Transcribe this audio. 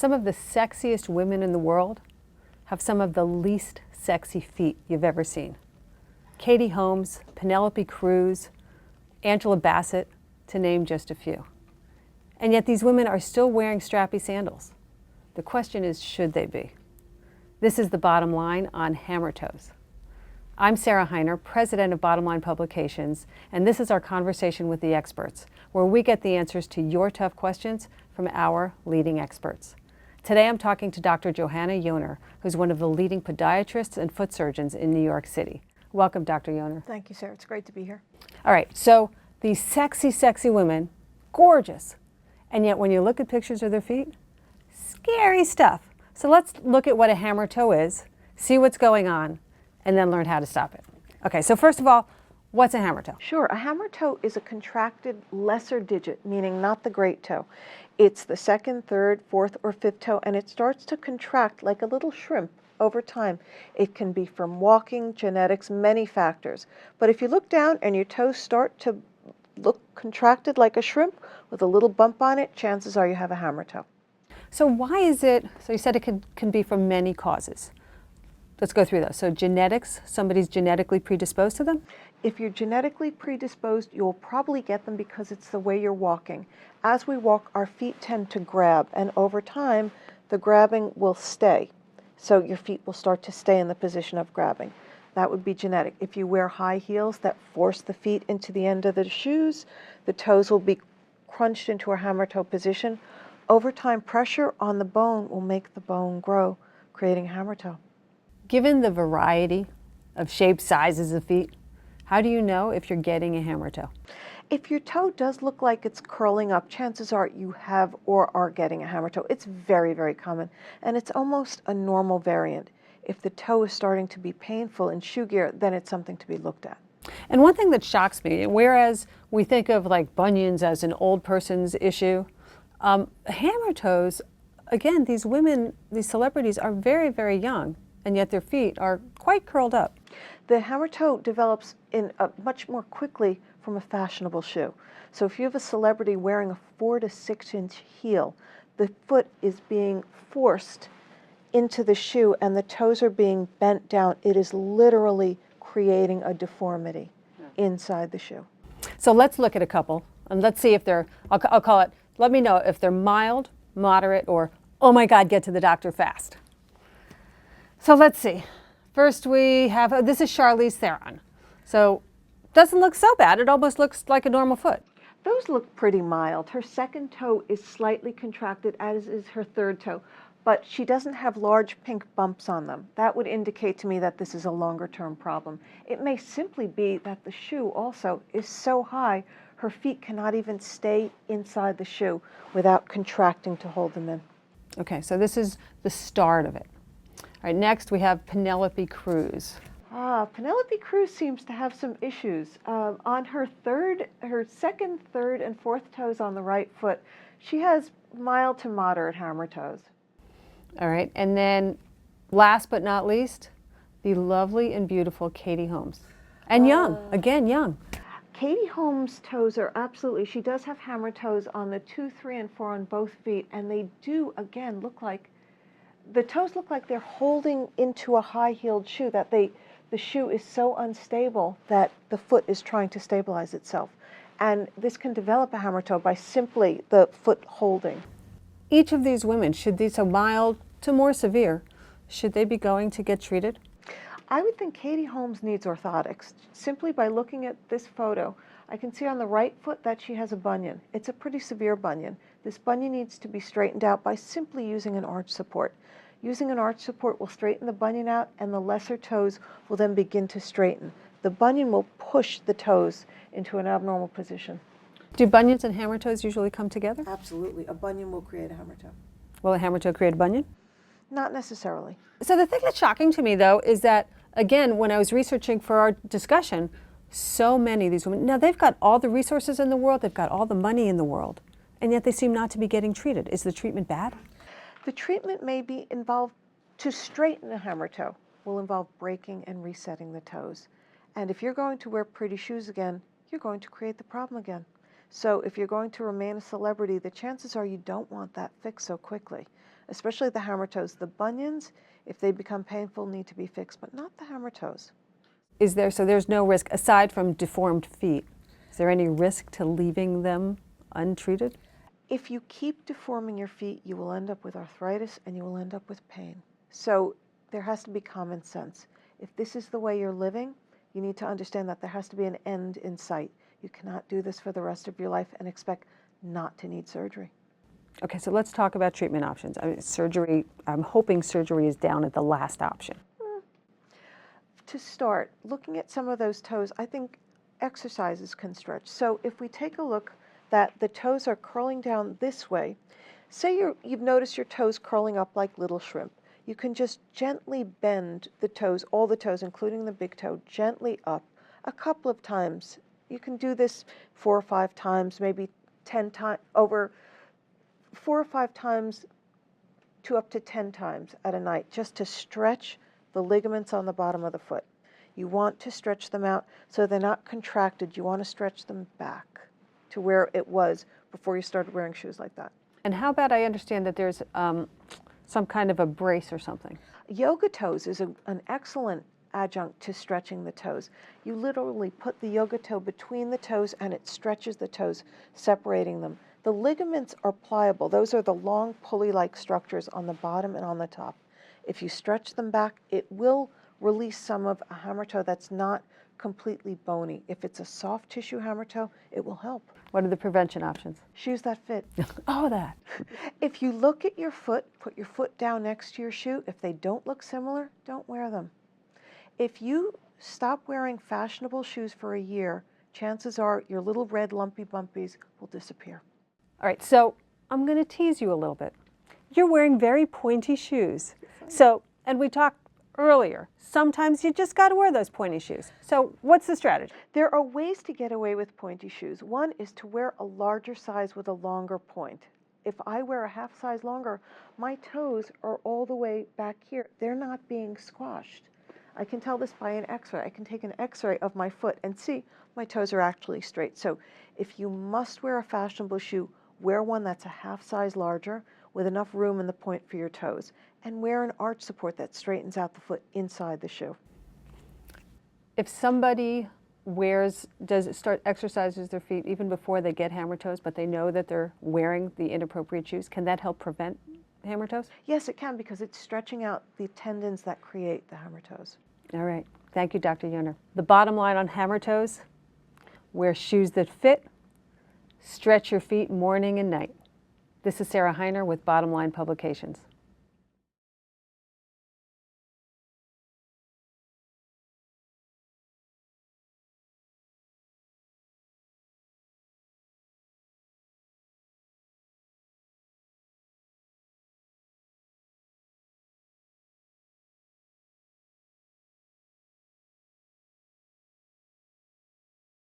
Some of the sexiest women in the world have some of the least sexy feet you've ever seen. Katie Holmes, Penelope Cruz, Angela Bassett, to name just a few. And yet these women are still wearing strappy sandals. The question is, should they be? This is The Bottom Line on Hammertoes. I'm Sarah Heiner, president of Bottom Line Publications, and this is our conversation with the experts, where we get the answers to your tough questions from our leading experts. Today I'm talking to Dr. Johanna Yoner, who's one of the leading podiatrists and foot surgeons in New York City. Welcome, Dr. Yoner. Thank you, Sarah. It's great to be here. All right, so these sexy, sexy women, gorgeous, and yet when you look at pictures of their feet, scary stuff. So let's look at what a hammer toe is, see what's going on, and then learn how to stop it. Okay, so first of all, what's a hammer toe? Sure. A hammer toe is a contracted lesser digit, meaning not the great toe. It's the second, third, fourth, or fifth toe, and it starts to contract like a little shrimp over time. It can be from walking, genetics, many factors. But if you look down and your toes start to look contracted like a shrimp with a little bump on it, chances are you have a hammer toe. So why is it, so you said it can be from many causes. Let's go through those. So genetics, somebody's genetically predisposed to them? If you're genetically predisposed, you'll probably get them because it's the way you're walking. As we walk, our feet tend to grab, and over time, the grabbing will stay. So your feet will start to stay in the position of grabbing. That would be genetic. If you wear high heels that force the feet into the end of the shoes, the toes will be crunched into a hammer toe position. Over time, pressure on the bone will make the bone grow, creating a hammer toe. Given the variety of shapes, sizes of feet, how do you know if you're getting a hammer toe? If your toe does look like it's curling up, chances are you have or are getting a hammer toe. It's very, very common, and it's almost a normal variant. If the toe is starting to be painful in shoe gear, then it's something to be looked at. And one thing that shocks me, whereas we think of like bunions as an old person's issue, hammer toes, again, these women, these celebrities are very, very young, and yet their feet are quite curled up. The hammer toe develops much more quickly from a fashionable shoe. So if you have a celebrity wearing a 4 to 6 inch heel, the foot is being forced into the shoe and the toes are being bent down. It is literally creating a deformity inside the shoe. So let's look at a couple, and let's see if they're, I'll call it, let me know if they're mild, moderate, or, oh my God, get to the doctor fast. So let's see. First we have, this is Charlize Theron. So doesn't look so bad. It almost looks like a normal foot. Those look pretty mild. Her second toe is slightly contracted, as is her third toe, but she doesn't have large pink bumps on them. That would indicate to me that this is a longer term problem. It may simply be that the shoe also is so high, her feet cannot even stay inside the shoe without contracting to hold them in. Okay, so this is the start of it. All right, next we have Penelope Cruz. Penelope Cruz seems to have some issues. On her second, third, and fourth toes on the right foot, she has mild to moderate hammer toes. All right, and then last but not least, the lovely and beautiful Katie Holmes. And young, again, young. Katie Holmes' toes are absolutely, she does have hammer toes on the 2, 3, and 4 on both feet, and they do, again, look like, the toes look like they're holding into a high-heeled shoe, that the shoe is so unstable that the foot is trying to stabilize itself. And this can develop a hammer toe by simply the foot holding. Each of these women, should these, so mild to more severe, should they be going to get treated? I would think Katie Holmes needs orthotics. Simply by looking at this photo, I can see on the right foot that she has a bunion. It's a pretty severe bunion. This bunion needs to be straightened out by simply using an arch support. Using an arch support will straighten the bunion out, and the lesser toes will then begin to straighten. The bunion will push the toes into an abnormal position. Do bunions and hammer toes usually come together? Absolutely. A bunion will create a hammer toe. Will a hammer toe create a bunion? Not necessarily. So the thing that's shocking to me, though, is that, again, when I was researching for our discussion, so many of these women, now they've got all the resources in the world, they've got all the money in the world, and yet they seem not to be getting treated. Is the treatment bad? The treatment may be involved, to straighten a hammer toe, will involve breaking and resetting the toes. And if you're going to wear pretty shoes again, you're going to create the problem again. So if you're going to remain a celebrity, the chances are you don't want that fixed so quickly. especially the hammer toes. The bunions, if they become painful, need to be fixed, but not the hammer toes. So there's no risk, aside from deformed feet, is there any risk to leaving them untreated? If you keep deforming your feet, you will end up with arthritis and you will end up with pain. So there has to be common sense. If this is the way you're living, you need to understand that there has to be an end in sight. You cannot do this for the rest of your life and expect not to need surgery. Okay, so let's talk about treatment options. I mean, surgery, I'm hoping surgery is down at the last option. To start, looking at some of those toes, I think exercises can stretch. So if we take a look that the toes are curling down this way, say you've noticed your toes curling up like little shrimp. You can just gently bend the toes, all the toes, including the big toe, gently up a couple of times. You can do this 4 or 5 times, maybe 10 times, over 4 or 5 times to up to 10 times at a night, just to stretch the ligaments on the bottom of the foot. You want to stretch them out so they're not contracted. You want to stretch them back to where it was before you started wearing shoes like that. And how about, I understand that there's some kind of a brace or something? Yoga toes is an excellent adjunct to stretching the toes. You literally put the yoga toe between the toes and it stretches the toes, separating them. The ligaments are pliable. Those are the long pulley-like structures on the bottom and on the top. If you stretch them back, it will release some of a hammer toe that's not completely bony. If it's a soft tissue hammer toe, it will help. What are the prevention options? Shoes that fit. Oh, that. If you look at your foot, put your foot down next to your shoe. If they don't look similar, don't wear them. If you stop wearing fashionable shoes for a year, chances are your little red lumpy bumpies will disappear. All right, so I'm going to tease you a little bit. You're wearing very pointy shoes. So, and we talked earlier, sometimes you just got to wear those pointy shoes. So what's the strategy? There are ways to get away with pointy shoes. One is to wear a larger size with a longer point. If I wear a half size longer, my toes are all the way back here. They're not being squashed. I can tell this by an x-ray. I can take an x-ray of my foot and see my toes are actually straight. So if you must wear a fashionable shoe, wear one that's a half size larger with enough room in the point for your toes, and wear an arch support that straightens out the foot inside the shoe. If somebody exercises their feet even before they get hammer toes, but they know that they're wearing the inappropriate shoes, can that help prevent hammer toes? Yes, it can, because it's stretching out the tendons that create the hammer toes. All right. Thank you, Dr. Yoner. The bottom line on hammer toes: wear shoes that fit, stretch your feet morning and night. This is Sarah Heiner with Bottom Line Publications.